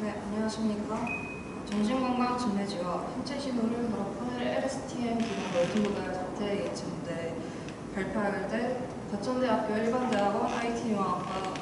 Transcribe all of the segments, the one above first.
네, 안녕하십니까. 정신건강 진례지와 신체 신호를 결합한 LSTM 기반 멀티모달 자태 예측 모델 발표할 때 과천대학교 일반대학원 IT융합과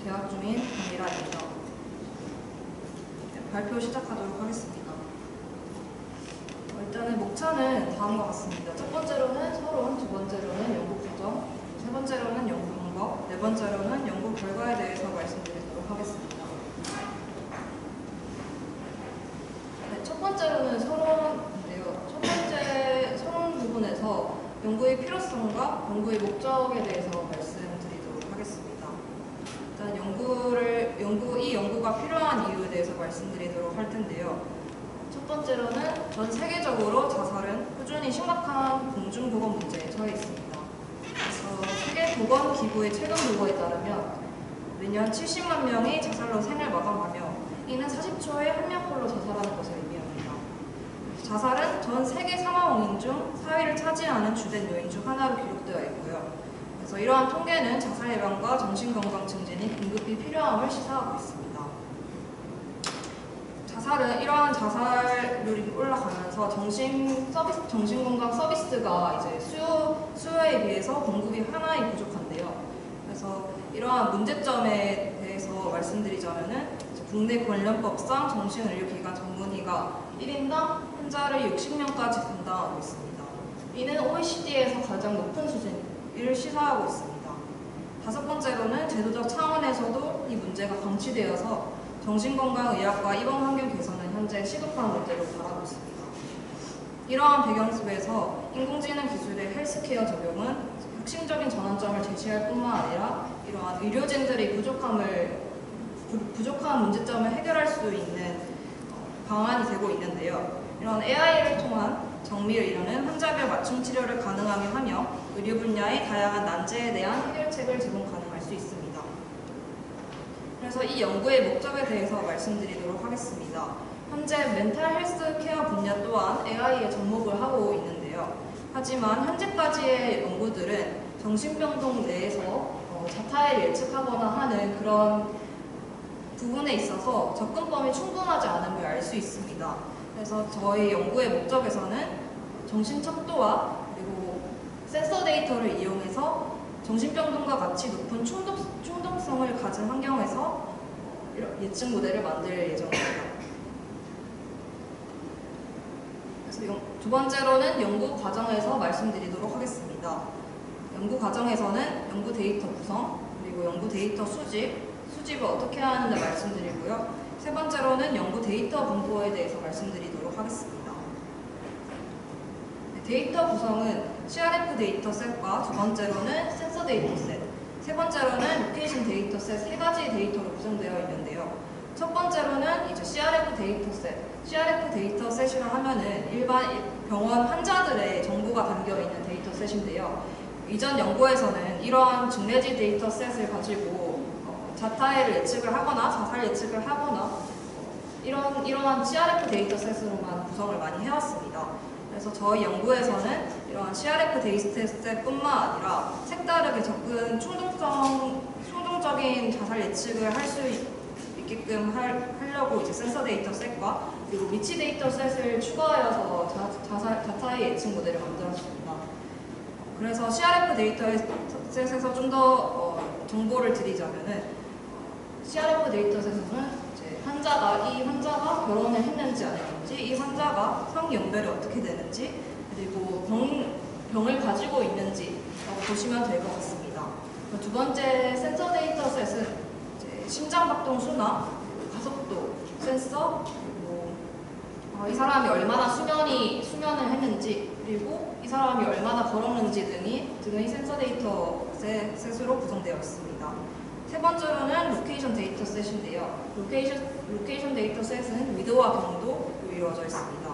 재학 중인 강미라입니다. 네, 발표 시작하도록 하겠습니다. 일단은 목차는 다음과 같습니다. 첫 번째로는 서론, 두 번째로는 연구 과정, 세 번째로는 연구 방법, 네 번째로는 연구 결과에 대해서 말씀드리도록 하겠습니다. 첫 번째로는 서론인데요. 첫 번째 서론 부분에서 연구의 필요성과 연구의 목적에 대해서 말씀드리도록 하겠습니다. 일단 이 연구가 필요한 이유에 대해서 말씀드리도록 할 텐데요. 첫 번째로는 전 세계적으로 자살은 꾸준히 심각한 공중보건 문제에 처해 있습니다. 그래서 세계보건기구의 최근 보고에 따르면 매년 70만 명이 자살로 생을 마감하며 이는 40초에 한 명꼴로 자살하는 것을 의미합니다. 자살은 전 세계 사망 원인 중 4위를 차지하는 주된 요인 중 하나로 기록되어 있고요. 그래서 이러한 통계는 자살 예방과 정신건강 증진이 긴급히 필요함을 시사하고 있습니다. 이러한 자살률이 올라가면서 정신건강 서비스가 이제 수요에 비해서 공급이 하나의 부족한데요. 그래서 이러한 문제점에 대해서 말씀드리자면은 국내 관련법상 정신의료기관 전문의가 1인당 환자를 60명까지 담당하고 있습니다. 이는 OECD에서 가장 높은 수준을 시사하고 있습니다. 다섯 번째로는 제도적 차원에서도 이 문제가 방치되어서 정신건강의학과 입원 환경 개선은 현재 시급한 문제로 다가오고 있습니다. 이러한 배경 속에서 인공지능 기술의 헬스케어 적용은 혁신적인 전환점을 제시할 뿐만 아니라 이러한 의료진들의 부족한 문제점을 해결할 수 있는 방안이 되고 있는데요. 이런 AI를 통한 정밀의료는 환자별 맞춤 치료를 가능하게 하며 의료 분야의 다양한 난제에 대한 해결책을 제공 가능할 수 있습니다. 그래서 이 연구의 목적에 대해서 말씀드리도록 하겠습니다. 현재 멘탈 헬스 케어 분야 또한 AI에 접목을 하고 있는데요. 하지만 현재까지의 연구들은 정신병동 내에서 자타를 예측하거나 하는 그런 부분에 있어서 접근범위 충분하지 않음을 알 수 있습니다. 그래서 저희 연구의 목적에서는 정신 척도와 그리고 센서 데이터를 이용해서 정신병동과 같이 높은 충동성을 가진 환경에서 예측 모델을 만들 예정입니다. 그래서 두 번째로는 연구 과정에서 말씀드리도록 하겠습니다. 연구 과정에서는 연구 데이터 구성, 그리고 연구 데이터 수집을 어떻게 하는지 말씀드리고요. 세 번째로는 연구 데이터 분포에 대해서 말씀드리도록 하겠습니다. 데이터 구성은 CRF 데이터셋과 두 번째로는 센서 데이터셋, 세 번째로는 로케이션 데이터셋 세 가지 데이터로 구성되어 있는데요. 첫 번째로는 이제 CRF 데이터셋이라 하면은 일반 병원 환자들의 정보가 담겨 있는 데이터셋인데요. 이전 연구에서는 이러한 증례지 데이터셋을 가지고 자타해를 예측을 하거나 자살 예측을 하거나 이러한 CRF 데이터셋으로만 구성을 많이 해왔습니다. 그래서 저희 연구에서는 이러한 CRF 데이터셋뿐만 아니라 색다르게 접근 충동적인 자살 예측을 할 수 있게끔 하려고 이제 센서 데이터셋과 그리고 위치 데이터셋을 추가하여서 자타의 예측 모델을 만들었습니다. 그래서 CRF 데이터셋에서 좀 더 정보를 드리자면은 CRF 데이터셋에서는 이 환자가 결혼을 했는지 안 했는지, 이 환자가 성연배를 어떻게 되는지, 그리고 병을 가지고 있는지 보시면 될 것 같습니다. 두 번째 센서 데이터셋은 심장박동 수나 가속도 센서, 그리고 이 사람이 얼마나 수면을 했는지, 그리고 이 사람이 얼마나 걸었는지 등의 센서 데이터셋으로 구성되어 있습니다. 세 번째로는 로케이션 데이터셋인데요. 로케이션 데이터셋은 위도와 경도로 이루어져 있습니다.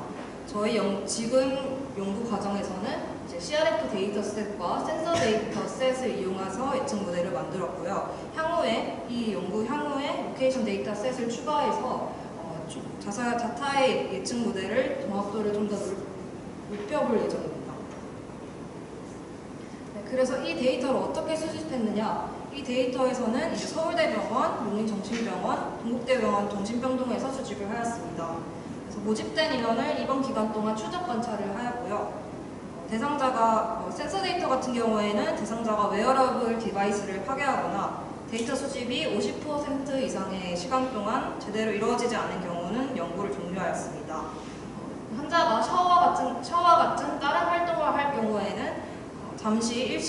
저희 지금 연구 과정에서는 이제 CRF 데이터셋과 센서 데이터셋을 이용해서 예측 모델을 만들었고요. 이 연구 향후에 로케이션 데이터셋을 추가해서 자타의 예측 모델을 정확도를 좀 더 높여볼 예정입니다. 그래서 이 데이터를 어떻게 수집했느냐? 이 데이터에서는 이제 서울대병원, 농림정신병원, 동국대병원 정신병동에서 수집을 하였습니다. 그래서 모집된 인원을 이번 기간 동안 추적 관찰을 하였고요. 대상자가 센서 데이터 같은 경우에는 대상자가 웨어러블 디바이스를 파괴하거나 데이터 수집이 50% 이상의 시간 동안 제대로 이루어지지 않은 경우는 연구를 종료하였습니다. 환자가 샤워와 같은 다른 활동을 할 경우에는 잠시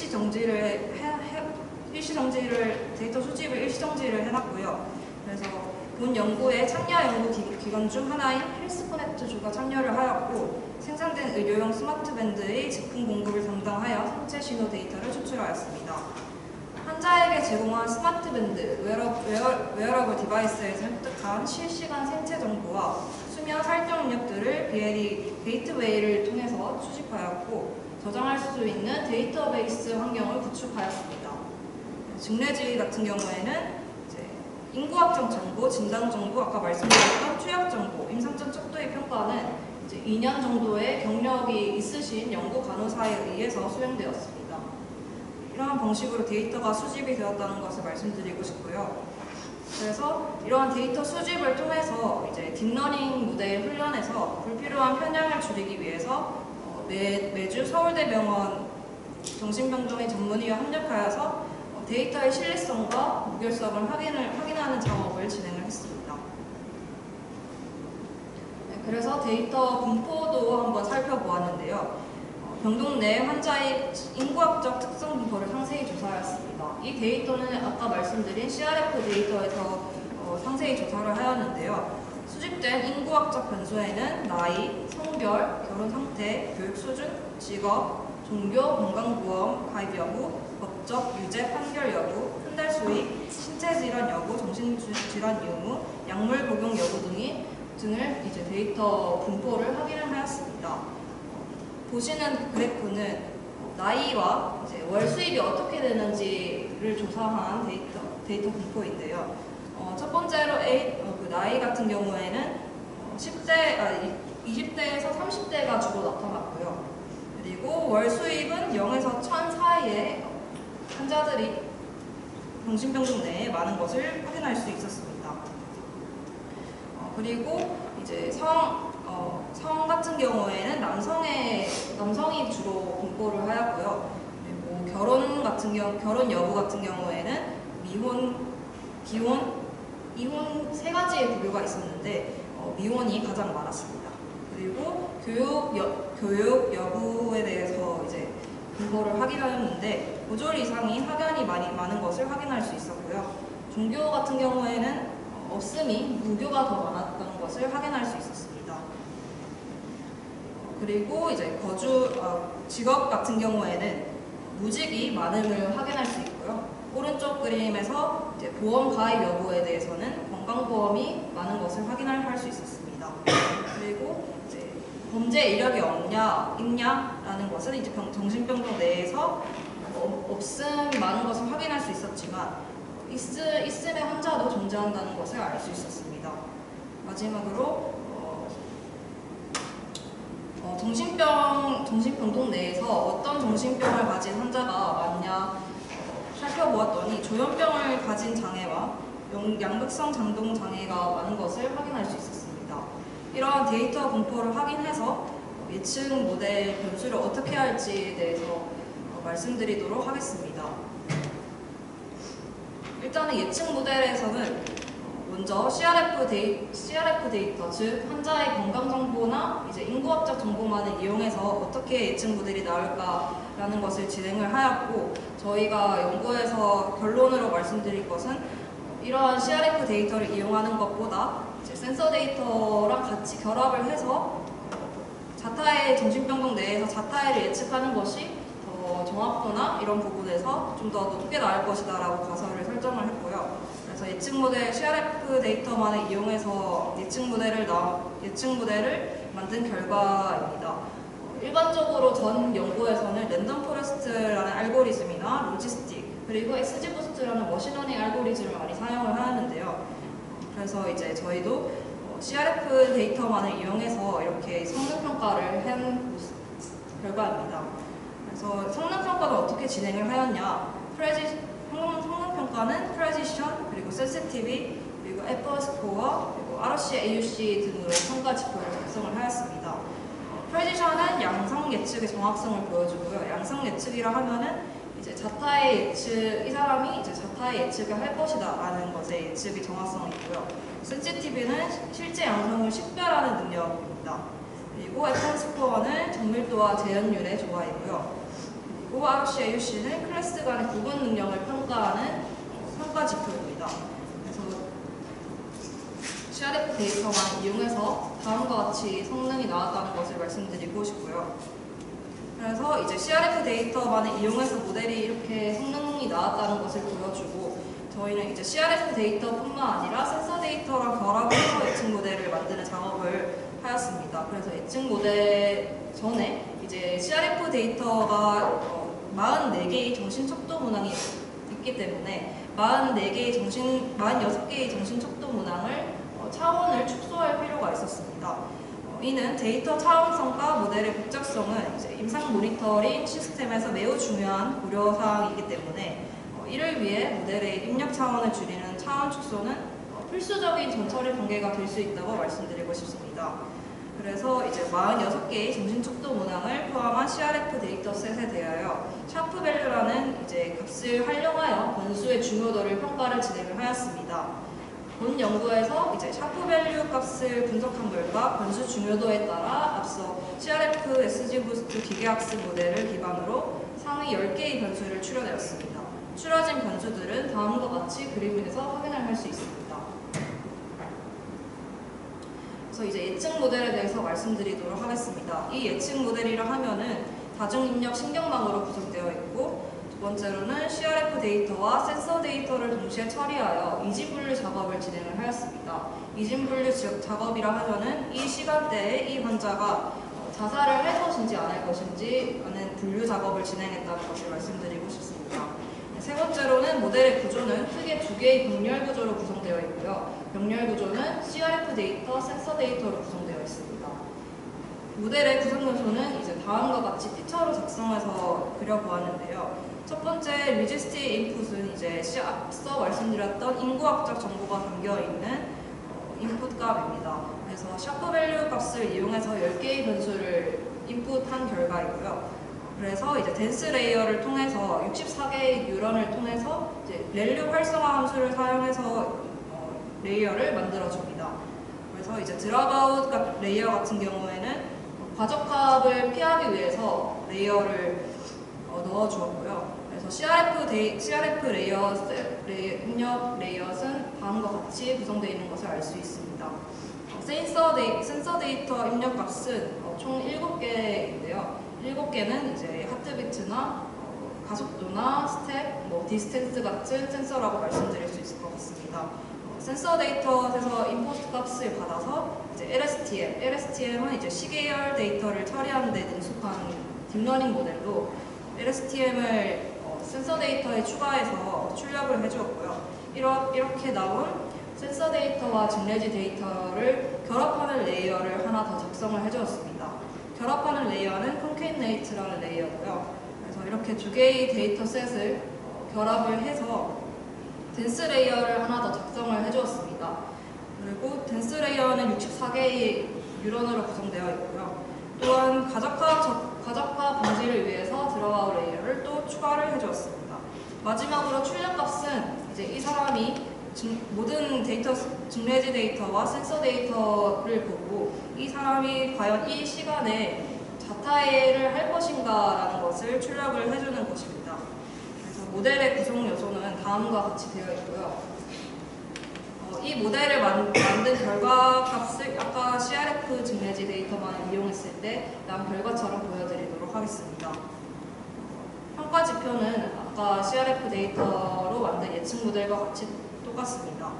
데이터 수집을 일시 정지를 해놨고요. 그래서 본 연구의 참여 연구 기관 중 하나인 헬스코넥트주가 참여를 하였고, 생산된 의료용 스마트밴드의 제품 공급을 담당하여 상체 신호 데이터를 추출하였습니다. 환자에게 제공한 스마트밴드, 웨어러블 디바이스에서 획득한 실시간 생체 정보와 수면 활동 입력들을 BLE 게이트웨이를 통해서 수집하였고, 저장할 수 있는 데이터베이스 환경을 구축하였습니다. 증례지 같은 경우에는 인구학적 정보, 진단 정보, 아까 말씀드렸던 투약 정보, 임상전 척도의 평가는 이제 2년 정도의 경력이 있으신 연구 간호사에 의해서 수행되었습니다. 이러한 방식으로 데이터가 수집이 되었다는 것을 말씀드리고 싶고요. 그래서 이러한 데이터 수집을 통해서 이제 딥러닝 모델 훈련에서 불필요한 편향을 줄이기 위해서 매주 서울대병원 정신병동의 전문의와 협력하여서 데이터의 신뢰성과 무결성을 확인하는 작업을 진행을 했습니다. 그래서 데이터 분포도 한번 살펴보았는데요. 병동 내 환자의 인구학적 특성 분포를 상세히 조사하였습니다. 이 데이터는 아까 말씀드린 CRF 데이터에서 상세히 조사를 하였는데요. 수집된 인구학적 변수에는 나이, 성별, 결혼 상태, 교육 수준, 직업, 종교, 건강보험, 가입 여부, 법적, 유죄, 판결 여부, 한 달 수익, 신체질환 여부, 정신질환 유무, 약물 복용 여부 등을 이제 데이터 분포를 확인을 하였습니다. 보시는 그래프는 나이와 이제 월 수입이 어떻게 되는지를 조사한 데이터 분포인데요. 첫 번째로 나이 같은 경우에는 20대에서 30대가 주로 나타났고요. 그리고 월 수입은 0에서 1000 사이에 환자들이 정신병동 내에 많은 것을 확인할 수 있었습니다. 그리고 이제 성 같은 경우에는 남성이 주로 공포를 하였고요. 그리고 결혼 여부 같은 경우에는 미혼, 기혼, 이혼 세 가지의 부류가 있었는데 미혼이 가장 많았습니다. 그리고 교육 여부에 대해서 이제 공포를 확인하였는데 5졸 이상이 학연이 많은 것을 확인할 수 있었고요. 종교 같은 경우에는 없음이 무교가 더 많았던 것을 확인할 수 있었습니다. 그리고 이제 직업 같은 경우에는 무직이 많음을 확인할 수 있고요. 오른쪽 그림에서 이제 보험 가입 여부에 대해서는 건강보험이 많은 것을 확인할 수 있었습니다. 그리고 이제 범죄 이력이 있냐라는 것은 이제 정신병동 내에서 많은 것을 확인할 수 있었지만 있음의 환자도 존재한다는 것을 알 수 있었습니다. 마지막으로 정신병동 내에서 어떤 정신병을 가진 환자가 많냐 살펴보았더니 조현병을 가진 장애와 양극성 장동 장애가 많은 것을 확인할 수 있었습니다. 이러한 데이터 분포를 확인해서 예측 모델 변수를 어떻게 할지에 대해서 말씀드리도록 하겠습니다. 일단은 예측 모델에서는 먼저 CRF 데이터, 즉 환자의 건강 정보나 이제 인구학적 정보만을 이용해서 어떻게 예측 모델이 나올까라는 것을 진행을 하였고, 저희가 연구에서 결론으로 말씀드릴 것은 이러한 CRF 데이터를 이용하는 것보다 이제 센서 데이터랑 같이 결합을 해서 정신병동 내에서 자타해를 예측하는 것이 더 정확도나 이런 부분에서 좀 더 높게 나올 것이다라고 가설을 설정을 했고요. 그래서 예측 모델 CRF 데이터만을 이용해서 예측 모델을 만든 결과입니다. 일반적으로 전 연구에서는 랜덤 포레스트라는 알고리즘이나 로지스틱, 그리고 XGBoost라는 머신러닝 알고리즘을 많이 사용을 하는데요. 그래서 이제 저희도 CRF 데이터만을 이용해서 이렇게 성능평가를 한 결과입니다. 그래서 성능평가는 어떻게 진행을 하였냐? 성능평가 평가는 프레시션, 그리고 센시티비, 그리고 애플 스코어, 그리고 RC, AUC 등으로 평가 지표를 작성을 하였습니다. 프레시션은 양성 예측의 정확성을 보여주고요. 양성 예측이라 하면은 이제 자타의 예측, 이 사람이 이제 자타의 예측을 할 것이다 라는 것의 예측의 정확성이 있고요. 센시티비는 실제 양성을 식별하는 능력입니다. 그리고 애플 스코어는 정밀도와 재현율의 조화이고요. 그리고 RC, AUC는 클래스 간의 구분 능력을 평가하는 평가 지표입니다. 그래서 CRF 데이터만 이용해서 다음과 같이 성능이 나왔다는 것을 말씀드리고 싶고요. 그래서 이제 CRF 데이터만을 이용해서 모델이 이렇게 성능이 나왔다는 것을 보여주고, 저희는 이제 CRF 데이터뿐만 아니라 센서 데이터랑 결합해서 예측 모델을 만드는 작업을 하였습니다. 그래서 예측 모델 전에 이제 CRF 데이터가 44개의 정신 척도 문항이 있기 때문에 46개의 정신 척도 문항을 차원을 축소할 필요가 있었습니다. 이는 데이터 차원성과 모델의 복잡성은 이제 임상 모니터링 시스템에서 매우 중요한 고려사항이기 때문에 이를 위해 모델의 입력 차원을 줄이는 차원 축소는 필수적인 전처리 단계가 될 수 있다고 말씀드리고 싶습니다. 그래서 이제 46개의 정신 척도 문항을 포함한 CRF 데이터셋에 대하여 샤프 밸류라는 이제 값을 활용하여 변수의 중요도를 평가를 진행을 하였습니다. 본 연구에서 이제 샤프 밸류 값을 분석한 결과 변수 중요도에 따라 앞서 CRF SGBoost 기계학습 모델을 기반으로 상위 10개의 변수를 추려내었습니다. 추려진 변수들은 다음과 같이 그래프에서 확인을 할 수 있습니다. 그래서 이제 예측 모델에 대해서 말씀드리도록 하겠습니다. 이 예측 모델이라 하면은 다중입력 신경망으로 구성되어 있고, 두 번째로는 CRF 데이터와 센서 데이터를 동시에 처리하여 이진분류 작업을 진행을 하였습니다. 이진분류 작업이라 하면은 이 시간대에 이 환자가 자살을 할 것인지 안 할 것인지 하는 분류 작업을 진행했다는 것을 말씀드리고 싶습니다. 세 번째로는 모델의 구조는 크게 두 개의 병렬 구조로 구성되어 있고요. 병렬 구조는 CRF 데이터, 센서 데이터로 구성되어 있습니다. 모델의 구성 요소는 이제 다음과 같이 피처로 작성해서 그려보았는데요. 첫 번째 리지스틱 인풋은 이제 앞서 말씀드렸던 인구학적 정보가 담겨 있는 인풋 값입니다. 그래서 샤프 밸류 값을 이용해서 10개의 변수를 인풋한 결과이고요. 그래서 이제 덴스 레이어를 통해서 64개의 뉴런을 통해서 이제 렐류 활성화 함수를 사용해서 레이어를 만들어줍니다. 그래서 이제 드랍아웃 레이어 같은 경우에는 과적합을 피하기 위해서 레이어를 넣어주었고요. 그래서 CRF 레이어 입력 레이어는 다음과 같이 구성되어 있는 것을 알 수 있습니다. 센서 데이터 입력 값은 총 7개인데요. 7개는 이제 하트비트나 가속도나 스텝, 디스텐스 같은 센서라고 말씀드릴 수 있을 것 같습니다. 센서 데이터에서 인포트 값을 받아서 이제 LSTM은 이제 시계열 데이터를 처리하는 데 능숙한 딥러닝 모델로 LSTM을 센서 데이터에 추가해서 출력을 해주었고요. 이렇게 나온 센서 데이터와 직레지 데이터를 결합하는 레이어를 하나 더 작성을 해주었습니다. 결합하는 레이어는 컨케이네이트라는 레이어고요. 그래서 이렇게 두 개의 데이터셋을 결합을 해서 덴스 레이어를 하나 더 작성을 해주었습니다. 그리고 덴스 레이어는 64개의 뉴런으로 구성되어 있고요. 또한 가적화 방지를 위해서 드랍아웃 레이어를 또 추가를 해주었습니다. 마지막으로 출력값은 이제 이 사람이 모든 데이터, 직레지 데이터와 센서 데이터를 보고 이 사람이 과연 이 시간에 자타회를 할 것인가라는 것을 출력을 해주는 것입니다. 그래서 모델의 구성 요소는 다음과 같이 되어 있고요. 이 모델을 만든 결과 값을 아까 CRF 직레지 데이터만 이용했을 때 난 결과처럼 보여드리도록 하겠습니다. 평가 지표는 아까 CRF 데이터로 만든 예측 모델과 같이 똑같습니다.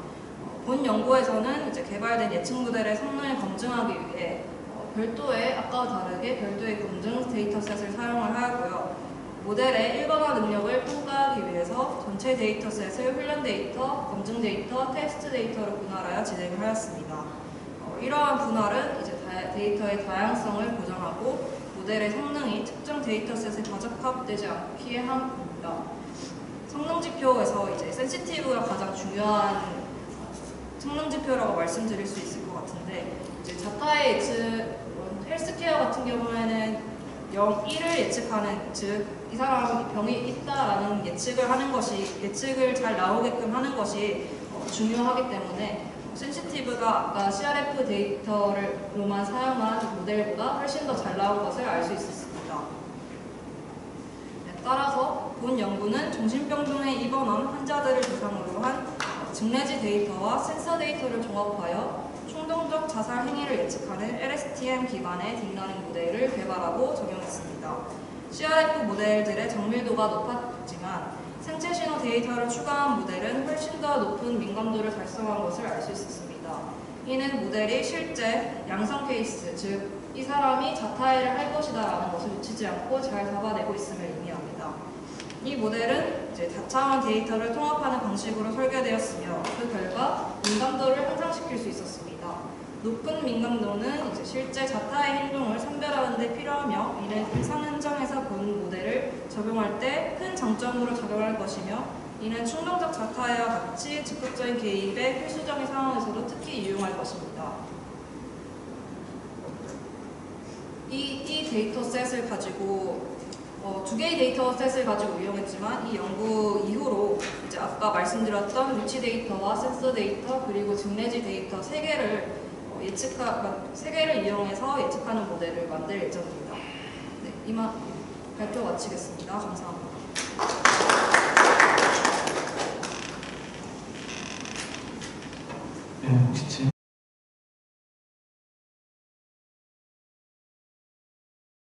본 연구에서는 이제 개발된 예측 모델의 성능을 검증하기 위해 아까와 다르게 별도의 검증 데이터셋을 사용을 하였고요. 모델의 일반화 능력을 평가하기 위해서 전체 데이터셋을 훈련 데이터, 검증 데이터, 테스트 데이터로 분할하여 진행을 하였습니다. 이러한 분할은 이제 데이터의 다양성을 보장하고 모델의 성능이 특정 데이터셋에 과적합되지 않게 함입니다. 성능 지표에서 이제 센시티브가 가장 중요한 성능 지표라고 말씀드릴 수 있을 것 같은데, 이제 자타의 예측, 헬스케어 같은 경우에는 0, 1을 예측하는, 즉 이 사람이 병이 있다라는 예측을 잘 나오게끔 하는 것이 중요하기 때문에 센시티브가 아까 CRF 데이터로만 사용한 모델보다 훨씬 더 잘 나온 것을 알 수 있었습니다. 네, 따라서 본 연구는 정신병동에 입원한 환자들을 대상으로 한 증례지 데이터와 센서 데이터를 종합하여 충동적 자살 행위를 예측하는 LSTM 기반의 딥러닝 모델을 개발하고 적용했습니다. CRF 모델들의 정밀도가 높았지만 생체 신호 데이터를 추가한 모델은 훨씬 더 높은 민감도를 달성한 것을 알 수 있었습니다. 이는 모델이 실제 양성 케이스, 즉 이 사람이 자타해를 할 것이다 라는 것을 놓치지 않고 잘 잡아내고 있음을 의미합니다. 이 모델은 이제 다차원 데이터를 통합하는 방식으로 설계되었으며 그 결과 민감도를 향상시킬 수 있었습니다. 높은 민감도는 이제 실제 자타의 행동을 선별하는 데 필요하며 이는 일상 현장에서 본 모델을 적용할 때 큰 장점으로 작용할 것이며 이는 충동적 자타해와 같이 즉각적인 개입의 필수적인 상황에서도 특히 유용할 것입니다. 이 데이터셋을 가지고 두 개의 데이터셋을 가지고 이용했지만 이 연구 이후로 이제 아까 말씀드렸던 위치 데이터와 센서 데이터 그리고 증례지 데이터 세 개를 이용해서 예측하는 모델을 만들 예정입니다. 네, 이만 발표 마치겠습니다. 감사합니다. 네, 혹시